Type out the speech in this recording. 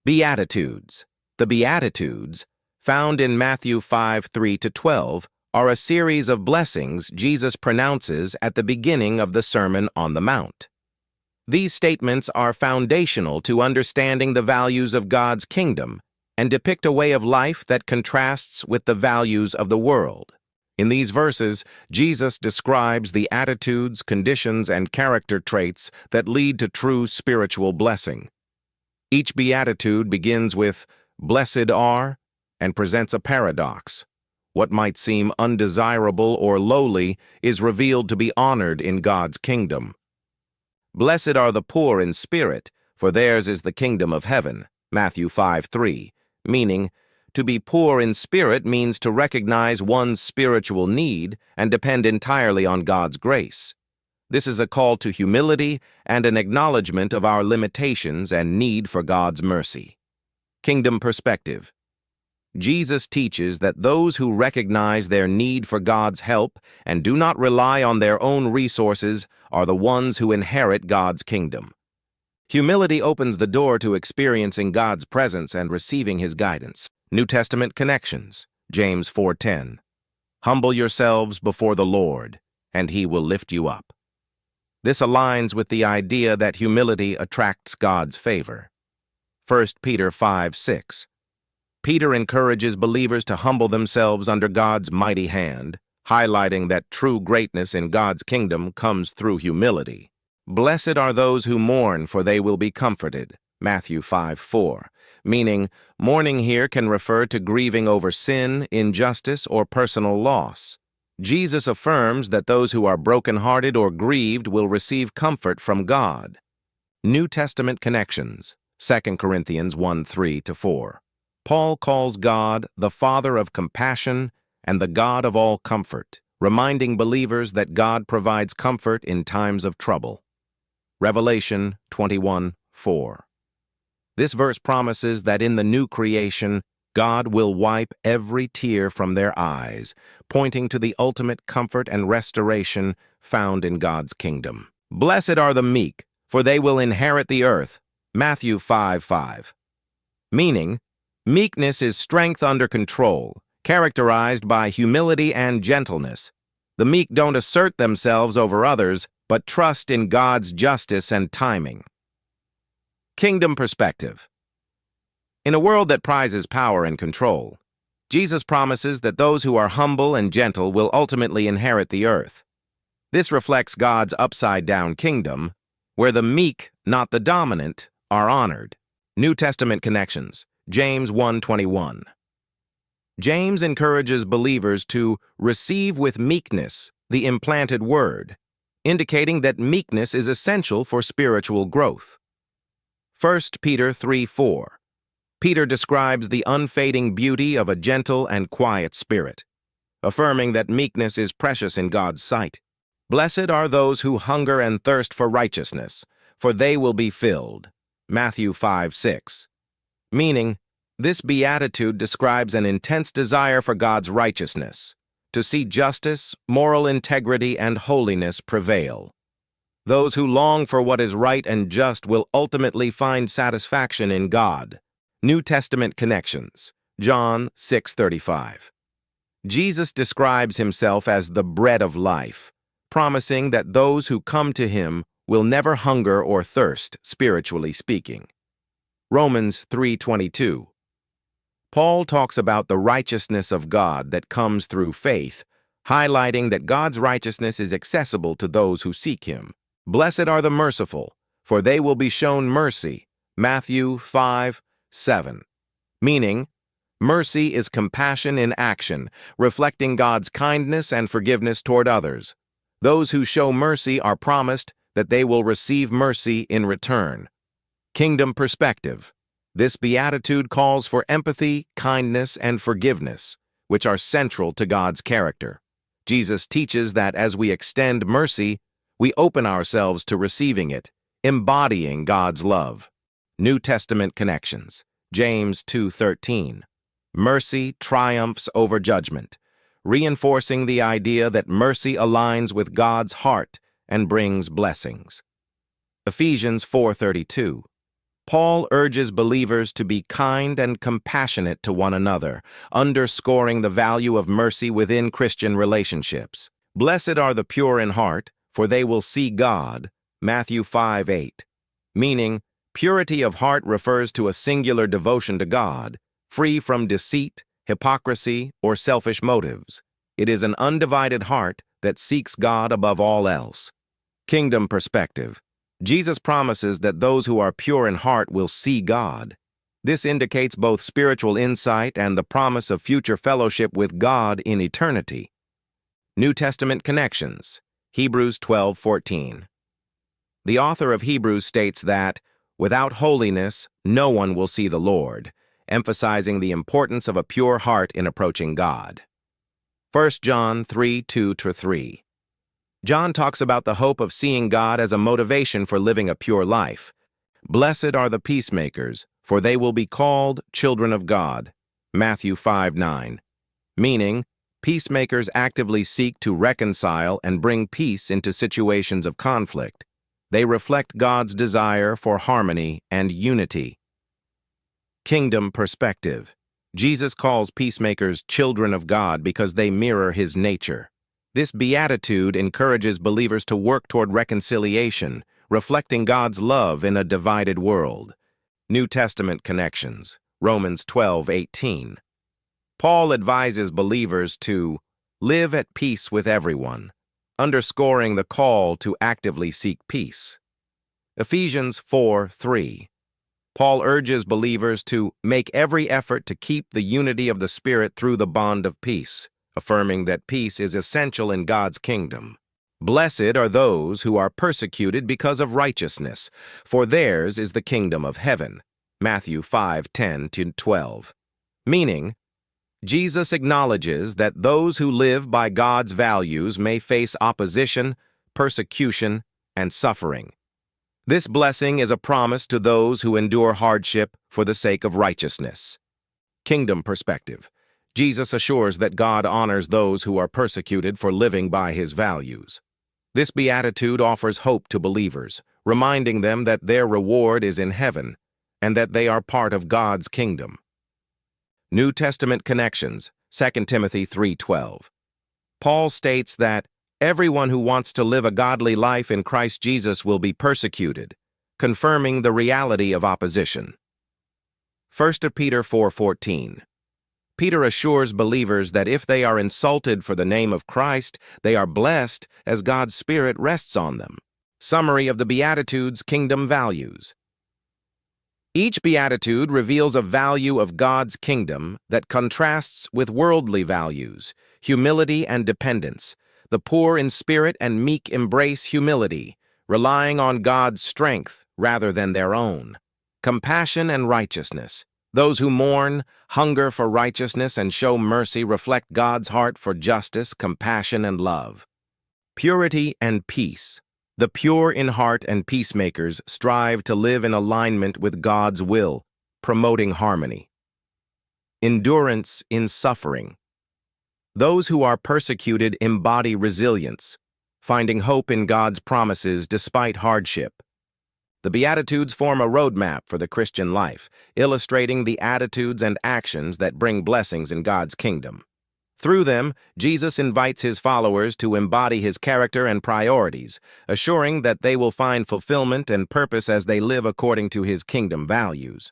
Beatitudes. The Beatitudes, found in Matthew 5:3-12, are a series of blessings Jesus pronounces at the beginning of the Sermon on the Mount. These statements are foundational to understanding the values of God's kingdom and depict a way of life that contrasts with the values of the world. In these verses, Jesus describes the attitudes, conditions, and character traits that lead to true spiritual blessing. Each beatitude begins with, "Blessed are," and presents a paradox. What might seem undesirable or lowly is revealed to be honored in God's kingdom. "Blessed are the poor in spirit, for theirs is the kingdom of heaven," Matthew 5:3, meaning, to be poor in spirit means to recognize one's spiritual need and depend entirely on God's grace. This is a call to humility and an acknowledgement of our limitations and need for God's mercy. Kingdom perspective. Jesus teaches that those who recognize their need for God's help and do not rely on their own resources are the ones who inherit God's kingdom. Humility opens the door to experiencing God's presence and receiving His guidance. New Testament connections. James 4:10. Humble yourselves before the Lord, and He will lift you up. This aligns with the idea that humility attracts God's favor. 1 Peter 5:6. Peter encourages believers to humble themselves under God's mighty hand, highlighting that true greatness in God's kingdom comes through humility. Blessed are those who mourn, for they will be comforted. Matthew 5:4, meaning mourning here can refer to grieving over sin, injustice, or personal loss. Jesus affirms that those who are brokenhearted or grieved will receive comfort from God. New Testament connections. 2 Corinthians 1:3-4. Paul calls God the Father of compassion and the God of all comfort, reminding believers that God provides comfort in times of trouble. Revelation 21:4. This verse promises that in the new creation, God will wipe every tear from their eyes, pointing to the ultimate comfort and restoration found in God's kingdom. Blessed are the meek, for they will inherit the earth. Matthew 5:5. Meaning, meekness is strength under control, characterized by humility and gentleness. The meek don't assert themselves over others, but trust in God's justice and timing. Kingdom perspective. In a world that prizes power and control, Jesus promises that those who are humble and gentle will ultimately inherit the earth. This reflects God's upside-down kingdom, where the meek, not the dominant, are honored. New Testament connections. James 1:21. James encourages believers to receive with meekness the implanted word, indicating that meekness is essential for spiritual growth. 1 Peter 3:4. Peter describes the unfading beauty of a gentle and quiet spirit, affirming that meekness is precious in God's sight. Blessed are those who hunger and thirst for righteousness, for they will be filled. Matthew 5:6. Meaning, this beatitude describes an intense desire for God's righteousness, to see justice, moral integrity, and holiness prevail. Those who long for what is right and just will ultimately find satisfaction in God. New Testament connections. John 6:35. Jesus describes himself as the bread of life, promising that those who come to him will never hunger or thirst, spiritually speaking. Romans 3:22. Paul talks about the righteousness of God that comes through faith, highlighting that God's righteousness is accessible to those who seek him. Blessed are the merciful, for they will be shown mercy. Matthew 5:7. Meaning, mercy is compassion in action, reflecting God's kindness and forgiveness toward others. Those who show mercy are promised that they will receive mercy in return. Kingdom perspective. This beatitude calls for empathy, kindness, and forgiveness, which are central to God's character. Jesus teaches that as we extend mercy, we open ourselves to receiving it, embodying God's love. New Testament connections. James 2:13. Mercy triumphs over judgment, reinforcing the idea that mercy aligns with God's heart and brings blessings. Ephesians 4:32. Paul urges believers to be kind and compassionate to one another, underscoring the value of mercy within Christian relationships. Blessed are the pure in heart, for they will see God, Matthew 5:8. Meaning, purity of heart refers to a singular devotion to God, free from deceit, hypocrisy, or selfish motives. It is an undivided heart that seeks God above all else. Kingdom perspective. Jesus promises that those who are pure in heart will see God. This indicates both spiritual insight and the promise of future fellowship with God in eternity. New Testament connections. Hebrews 12:14. The author of Hebrews states that, without holiness, no one will see the Lord, emphasizing the importance of a pure heart in approaching God. 1 John 3:2-3. John talks about the hope of seeing God as a motivation for living a pure life. Blessed are the peacemakers, for they will be called children of God. Matthew 5:9. Meaning, peacemakers actively seek to reconcile and bring peace into situations of conflict. They reflect God's desire for harmony and unity. Kingdom perspective. Jesus calls peacemakers children of God because they mirror his nature. This beatitude encourages believers to work toward reconciliation, reflecting God's love in a divided world. New Testament connections. Romans 12:18. Paul advises believers to live at peace with everyone, underscoring the call to actively seek peace. Ephesians 4:3. Paul urges believers to make every effort to keep the unity of the Spirit through the bond of peace, affirming that peace is essential in God's kingdom. Blessed are those who are persecuted because of righteousness, for theirs is the kingdom of heaven. Matthew 5:10-12. Meaning, Jesus acknowledges that those who live by God's values may face opposition, persecution, and suffering. This blessing is a promise to those who endure hardship for the sake of righteousness. Kingdom perspective. Jesus assures that God honors those who are persecuted for living by his values. This beatitude offers hope to believers, reminding them that their reward is in heaven and that they are part of God's kingdom. New Testament connections. 2 Timothy 3:12. Paul states that everyone who wants to live a godly life in Christ Jesus will be persecuted, confirming the reality of opposition. 1 Peter 4:14. Peter assures believers that if they are insulted for the name of Christ, they are blessed as God's Spirit rests on them. Summary of the Beatitudes' kingdom values. Each beatitude reveals a value of God's kingdom that contrasts with worldly values, humility and dependence. The poor in spirit and meek embrace humility, relying on God's strength rather than their own. Compassion and righteousness. Those who mourn, hunger for righteousness, and show mercy reflect God's heart for justice, compassion, and love. Purity and peace. The pure in heart and peacemakers strive to live in alignment with God's will, promoting harmony. Endurance in suffering. Those who are persecuted embody resilience, finding hope in God's promises despite hardship. The Beatitudes form a roadmap for the Christian life, illustrating the attitudes and actions that bring blessings in God's kingdom. Through them, Jesus invites his followers to embody his character and priorities, assuring that they will find fulfillment and purpose as they live according to his kingdom values.